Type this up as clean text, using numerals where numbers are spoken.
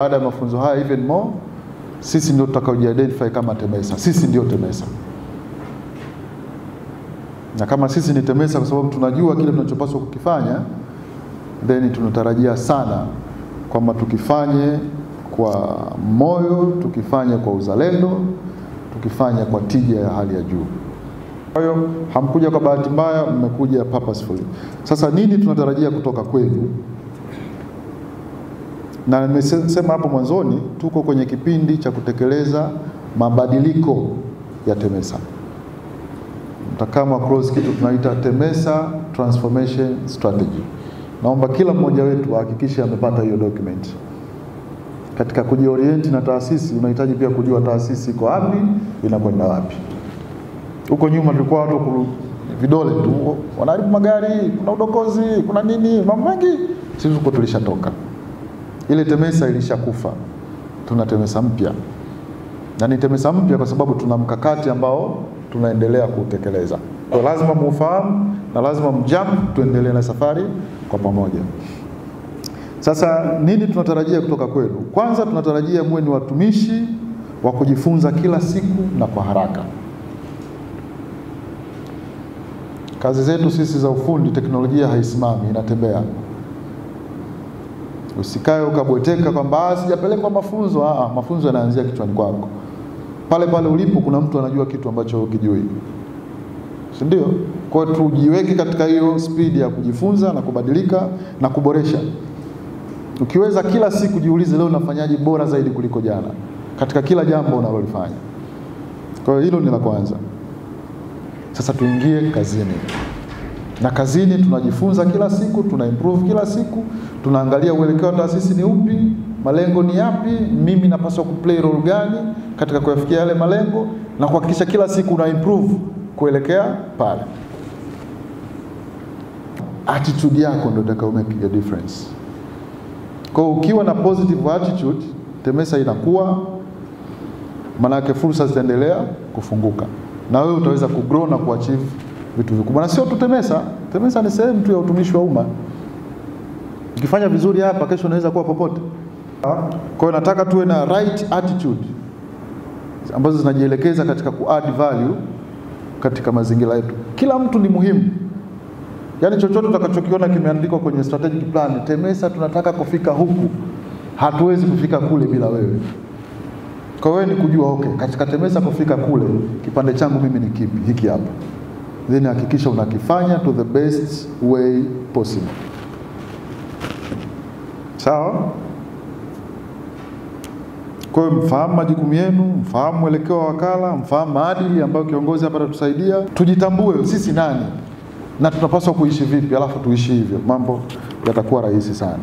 Baada ya mafunzo haya even more, sisi ndio tutakaoji-identify kama TEMESA. Sisi ndio TEMESA. Na kama sisi ni TEMESA kwa sababu tunajua kile tunachopaswa kukifanya, then tunatarajia sana kwamba tukifanye kwa moyo, tukifanye kwa uzalendo, tukifanye kwa tija ya hali ya juu. Kwa hiyo hamkuja kwa bahati mbaya, mmekuja purposefully. Sasa nini tunatarajia kutoka kwenu? Na nimesema hapo mwanzoni, tuko kwenye kipindi cha kutekeleza mabadiliko ya TEMESA. Mtakama cross kitu tunaita TEMESA Transformation Strategy. Naomba kila mmoja wetu ahakikishe amepata hiyo document. Katika kujiorient na taasisi, unahitaji pia kujua taasisi iko wapi, inakwenda wapi. Huko nyuma tulikuwa watu vidole tu, wanaharibu magari, kuna udokozi, kuna nini, mambo mengi. Sisi huko tulishatoka. Ile TEMESA ilishakufa. Tuna TEMESA mpya. Na ni TEMESA mpya kwa sababu tuna mkakati ambao tunaendelea kutekeleza. Kwa lazima mufahamu na lazima mjump tuendelee na safari kwa pamoja. Sasa nini tunatarajia kutoka kwenu? Kwanza tunatarajia muwe ni watumishi wa kujifunza kila siku na kwa haraka. Kazi zetu sisi za ufundi, teknolojia haisimami, inatembea. Usikae ukabweteka kwamba sijapelekwa mafunzo. Mafunzo yanaanzia kichwani kwako. Pale pale ulipo kuna mtu anajua kitu ambacho hukijui. Si ndio? Kwa hiyo tujiweke katika hiyo speed ya kujifunza na kubadilika na kuboresha. Ukiweza kila siku jiulize, leo nafanyaje bora zaidi kuliko jana katika kila jambo unalolifanya. Kwa hiyo hilo ni la kwanza. Sasa tuingie kazini. Na kazini tunajifunza kila siku, tuna improve kila siku, tunaangalia uelekeo wa taasisi ni upi, malengo ni yapi, mimi napaswa kuplay role gani katika kuyafikia yale malengo, na kuhakikisha kila siku una improve kuelekea pale. Attitude yako ndio itakayo make a difference. Kwa ukiwa na positive attitude, TEMESA inakuwa, maana yake fursa zitaendelea kufunguka. Na wewe utaweza kugrow na kuachieve vitu vikubwa. Na sio tu TEMESA, TEMESA ni sehemu tu ya utumishi wa umma. Ukifanya vizuri hapa, kesho unaweza kuwa popote. Kwa hiyo nataka tuwe na right attitude ambazo zinajielekeza katika ku-add value katika mazingira yetu. Kila mtu ni muhimu. Yaani chochote utakachokiona kimeandikwa kwenye strategic plan, TEMESA tunataka kufika huku, hatuwezi kufika kule bila wewe. Kwa wewe ni kujua okay, katika TEMESA kufika kule, kipande changu mimi ni kipi? Hiki hapa. Then hakikisha unakifanya to the best way possible. Sawa? Kwa hiyo mfahamu majukumu yenu, mfahamu mwelekeo wa wakala, mfahamu maadili ambayo kiongozi hapa atatusaidia. Tujitambue sisi nani na tunapaswa kuishi vipi, alafu tuishi hivyo. Mambo yatakuwa rahisi sana.